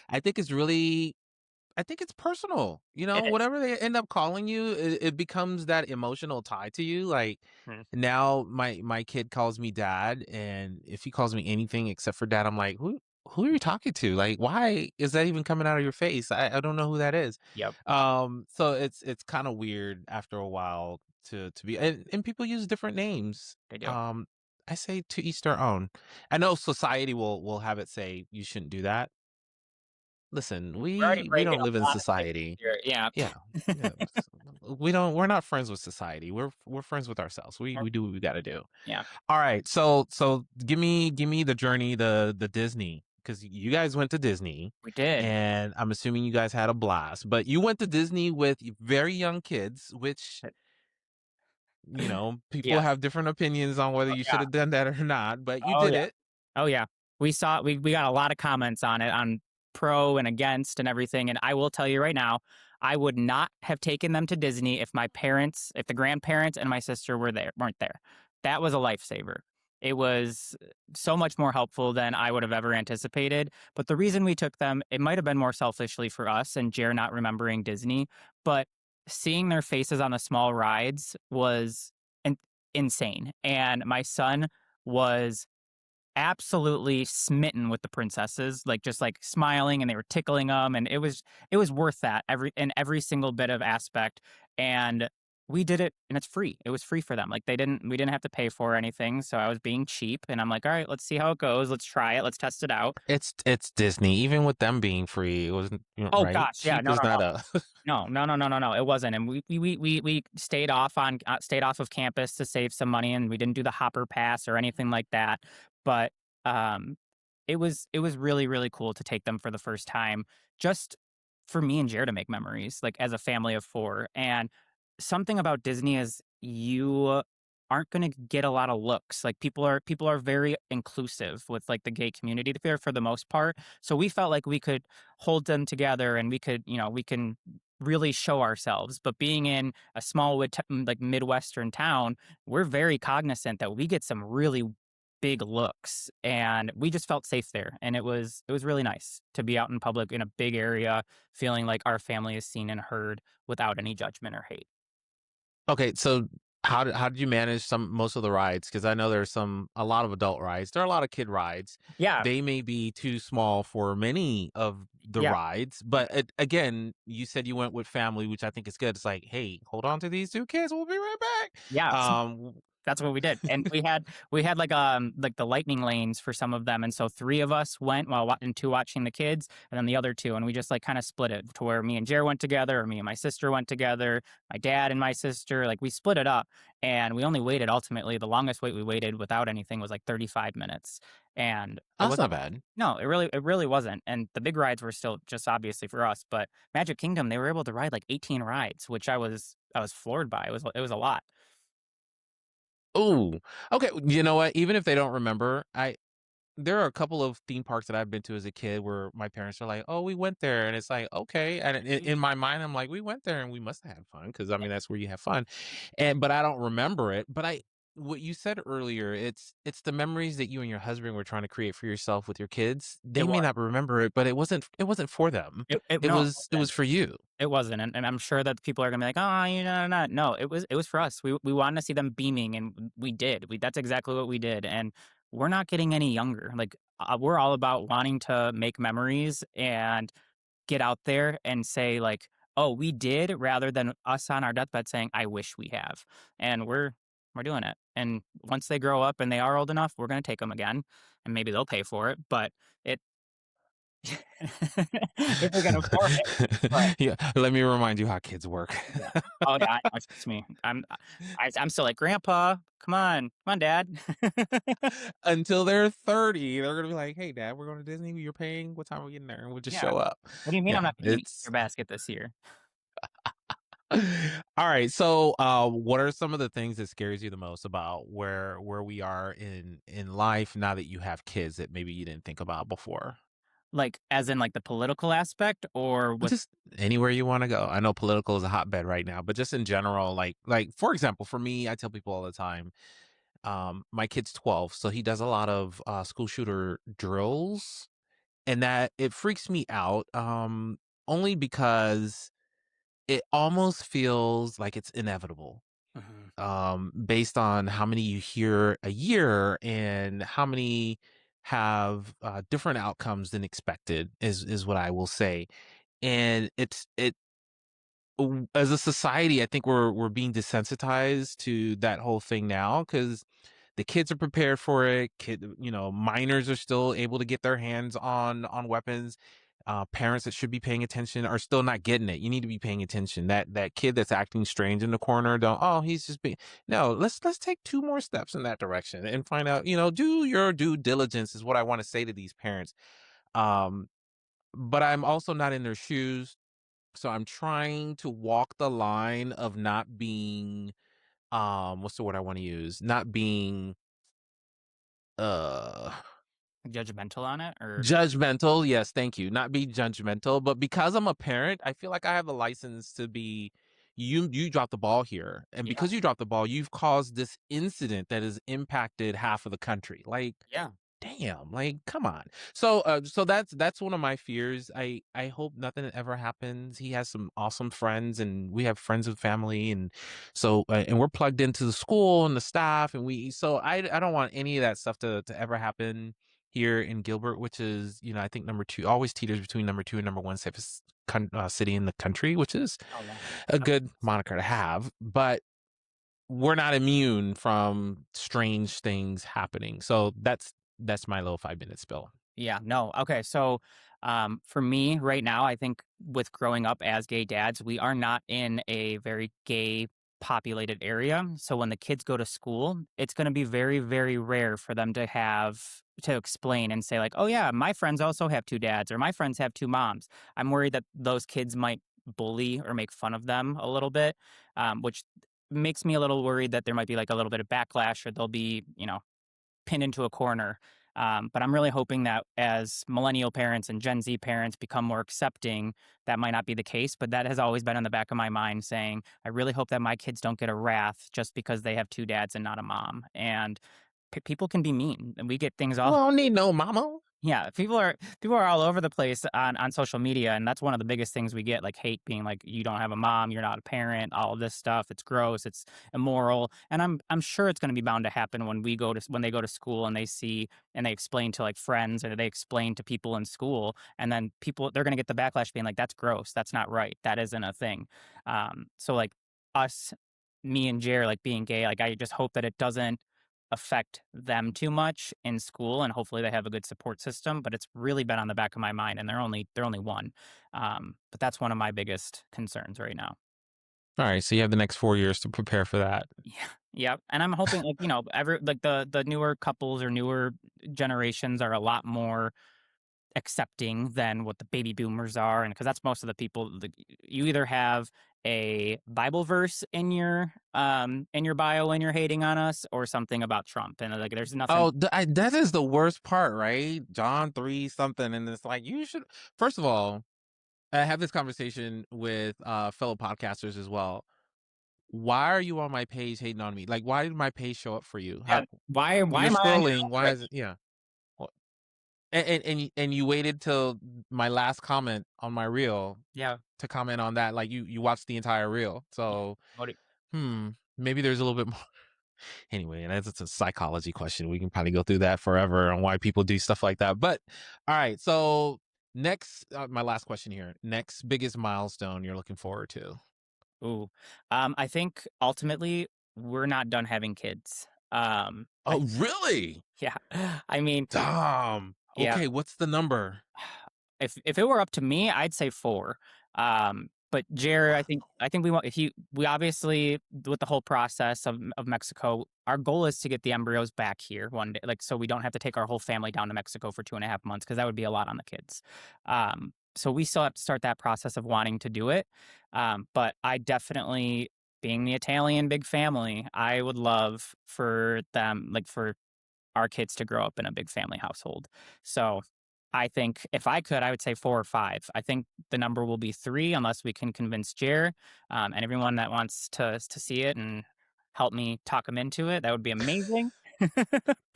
I think it's really I think it's personal. It is. Whatever they end up calling you, it becomes that emotional tie to you. Like, Mhm. now my kid calls me dad, and if he calls me anything except for dad, I'm like, who are you talking to? Like, why is that even coming out of your face? I don't know who that is. Yep, So it's kind of weird after a while to be, and people use different names. they do. Um, I say to each their own. I know society will have it say you shouldn't do that. Listen, We're already we breaking don't live a in lot of things society. here. Yeah. Yeah. Yeah. We're not friends with society. We're friends with ourselves. We do what we gotta do. Yeah, All right. So give me the journey, the Disney. Because you guys went to Disney, we did. and I'm assuming you guys had a blast. But you went to Disney with very young kids, which, people Yes. have different opinions on whether Oh, you should yeah. have done that or not, but you Oh, did yeah. it. Oh, yeah. We got a lot of comments on it, on pro and against and everything, and I will tell you right now, I would not have taken them to Disney if the grandparents and my sister weren't there. That was a lifesaver. It was so much more helpful than I would have ever anticipated, but the reason we took them, it might have been more selfishly for us and Jer not remembering Disney, but seeing their faces on the small rides was in insane, and my son was absolutely smitten with the princesses, like, just, like, smiling, and they were tickling them, and it was worth that every single bit of aspect, and we did it, and it's free. It was free for them, like, we didn't have to pay for anything, so I was being cheap, and I'm like, "Alright, let's see how it goes. Let's try it. Let's test it out." It's Disney. Even with them being free, it wasn't, Oh right? gosh, yeah, Cheap is not a no, no, no, no, no, no, it wasn't, and we stayed off of campus to save some money, and we didn't do the hopper pass or anything like that, but, um, it was really, really cool to take them for the first time, just for me and Jared to make memories, like, as a family of 4, and something about Disney is you aren't gonna get a lot of looks, like, people are very inclusive with, like, the gay community there for the most part, so we felt like we could hold them together and we can really show ourselves. But being in a small, like, Midwestern town, we're very cognizant that we get some really big looks, and we just felt safe there. And it was really nice to be out in public in a big area, feeling like our family is seen and heard without any judgment or hate. Okay, so how did you manage most of the rides? Because I know there's a lot of adult rides. There are a lot of kid rides. Yeah, They may be too small for many of the yeah, rides, but again, you said you went with family, which I think is good. It's like, hey, hold on to these two kids. We'll be right back. yeah. That's what we did, and we had like the lightning lanes for some of them, and so 3 of us went while 2 watching the kids, and then the other 2, and we just, like, kinda split it to where me and Jer went together, or me and my sister went together, my dad and my sister, like, we split it up, and we only waited ultimately the longest wait we waited without anything was, like, 35 minutes, and it That's wasn't. not bad. No, it really wasn't, and the big rides were still just obviously for us, but Magic Kingdom, they were able to ride, like, 18 rides, which I was floored by, it was a lot. Ooh, okay. You know what? Even if they don't remember, there are a couple of theme parks that I've been to as a kid where my parents are like, "Oh, we went there," and it's like, "Okay." And in my mind, I'm like, "We went there, and we must have had fun," because I mean that's where you have fun. But I don't remember it. But what you said earlier, it's the memories that you and your husband were trying to create for yourself with your kids. It They may was. not remember it, but it wasn't for them. It No, it was wasn't. for you. It wasn't, and I'm sure that people are gonna be like, "Oh, you know, not." No, it was for us. We wanted to see them beaming, and we did. That's exactly what we did, and we're not getting any younger. Like, we're all about wanting to make memories and get out there and say like, "Oh, we did," rather than us on our deathbed saying, "I wish we have." And we're doing it. And once they grow up and they are old enough, we're gonna take them again, and maybe they'll pay for it, but it if we can afford it. But Yeah, let me remind you how kids work. yeah. Oh, yeah, I know, trust me. I'm still like, "Grandpa, come on, dad." Until they're 30, they're gonna be like, "Hey, Dad, we're going to Disney. You're paying. What time are we getting there?" And we'll just Yeah. show up. "What do you mean I'm Yeah, not gonna eat it's your basket this year?" all right. So, what are some of the things that scares you the most about where we are in life now that you have kids that maybe you didn't think about before? Like, as in, like, the political aspect or with Just anywhere you want to go. I know political is a hotbed right now, but just in general, like for example, for me, I tell people all the time, my kid's 12, so he does a lot of school shooter drills, and that it freaks me out, only because it almost feels like it's inevitable, Mhm. based on how many you hear a year and how many have different outcomes than expected is what I will say. And as a society, I think we're being desensitized to that whole thing now because the kids are prepared for it. Minors are still able to get their hands on weapons. Parents that should be paying attention are still not getting it. You need to be paying attention. That kid that's acting strange in the corner, don't. Oh, he's just being. No, let's take two more steps in that direction and find out. Do your due diligence is what I want to say to these parents. Um, but I'm also not in their shoes, so I'm trying to walk the line of not being what's the word I want to use? Not being uh Judgmental on it or judgmental. Yes, thank you. Not be judgmental, but because I'm a parent, I feel like I have the license to be you dropped the ball here. And yeah, because you dropped the ball, you've caused this incident that has impacted half of the country. Like, yeah. damn, like, come on. So that's one of my fears. I hope nothing ever happens. He has some awesome friends, and we have friends and family, and so and we're plugged into the school and the staff, and I don't want any of that stuff to ever happen here in Gilbert, which is, I think number two, always teeters between number two and number one safest city in the country, which is Oh, yeah. a That's good moniker to have. But we're not immune from strange things happening. So that's my little 5 minute spill. Yeah, no. Okay, so for me right now, I think with growing up as gay dads, we are not in a very gay populated area. So when the kids go to school, it's going to be very, very rare for them to explain and say like, "Oh yeah, my friends also have two dads, or my friends have two moms." I'm worried that those kids might bully or make fun of them a little bit, which makes me a little worried that there might be like a little bit of backlash, or they'll be, pinned into a corner. But I'm really hoping that as millennial parents and Gen Z parents become more accepting, that might not be the case. But that has always been in the back of my mind saying, I really hope that my kids don't get a wrath just because they have two dads and not a mom. And people can be mean, and we get things We all don't need no mama. yeah, people are all over the place on social media, and that's one of the biggest things we get, like hate being like, "You don't have a mom, you're not a parent," all of this stuff. It's gross, it's immoral, and I'm sure it's going to be bound to happen when they go to school and they see and they explain to like friends or they explain to people in school, and then people they're going to get the backlash being like, "That's gross, that's not right, that isn't a thing." So like us, me and Jer, like being gay, like I just hope that it doesn't affect them too much in school, and hopefully they have a good support system, but it's really been on the back of my mind, and they're only one. But that's one of my biggest concerns right now. All right, so you have the next 4 years to prepare for that. Yeah. Yeah, and I'm hoping like, every like the newer couples or newer generations are a lot more accepting than what the baby boomers are, and because that's most of the people, like, you either have a Bible verse in your bio when you're hating on us, or something about Trump, and like there's nothing. Oh, that is the worst part, right? John 3 something, and it's like you should. First of all, I have this conversation with fellow podcasters as well. why are you on my page hating on me? Like, why did my page show up for you? Yeah. Why You're am I on your scrolling. Why is it? algorithm? Yeah. Well, and you waited till my last comment on my reel Yeah. to comment on that. Like you watched the entire reel. Yeah. So What do maybe there's a little bit more. Anyway, and it's a psychology question. We can probably go through that forever on why people do stuff like that. But all right, so next, my last question here. Next biggest milestone you're looking forward to? ooh. I think ultimately we're not done having kids. I Oh, really? yeah. I mean, yeah. Okay, what's the number? If it were up to me, I'd say 4. But Jared, I think we want we obviously with the whole process of Mexico, our goal is to get the embryos back here one day, like so we don't have to take our whole family down to Mexico for 2.5 months because that would be a lot on the kids. So we still have to start that process of wanting to do it. But I definitely, being the Italian big family, I would love for them, like for our kids to grow up in a big family household. So I think if I could, I would say 4 or 5. I think the number will be 3 unless we can convince Jer and everyone that wants to see it and help me talk them into it. That would be amazing. But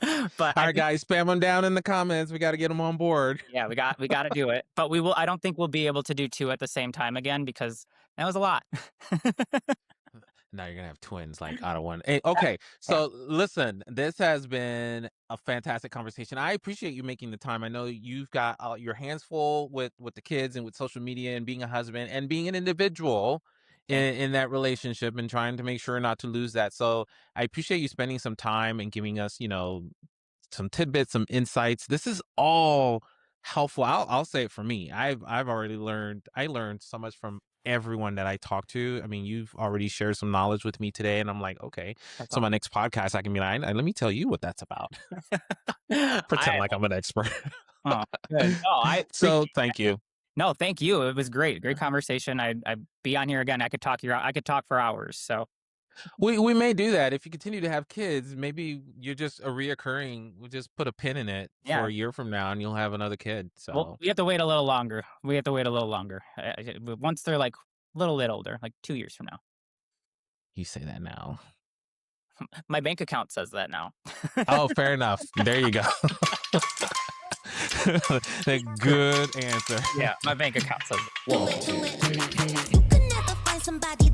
All I right, think, guys, spam them down in the comments. We got to get them on board. yeah, we got to do it. But we will. I don't think we'll be able to do 2 at the same time again because that was a lot. Now you're gonna have twins like out of one. Okay, Yeah, so listen, this has been a fantastic conversation. I appreciate you making the time. I know you've got your hands full with the kids and with social media and being a husband and being an individual thank in that relationship and trying to make sure not to lose that. So I appreciate you spending some time and giving us, some tidbits, some insights. This is all helpful. I'll say it for me. I've already learned. I learned so much from everyone that I talk to. I mean, you've already shared some knowledge with me today, and I'm like, okay. that's So my all. next podcast, I can be like, let me tell you what that's about. Pretend I like I'm an expert. oh good. No, I So appreciate. thank you. No, thank you. It was great. Great conversation. I'd be on here again. I could talk for hours. So We may do that if you continue to have kids. Maybe you're just a reoccurring. We'll just put a pin in it for yeah. a year from now, and you'll have another kid. Well, So we have to wait a little longer. We have to wait a little longer. Once they're like a little bit older, like 2 years from now. you say that now. My bank account says that now. Oh, fair enough. There you go. A good answer. Yeah, my bank account says it. Do it, do it. You can never find somebody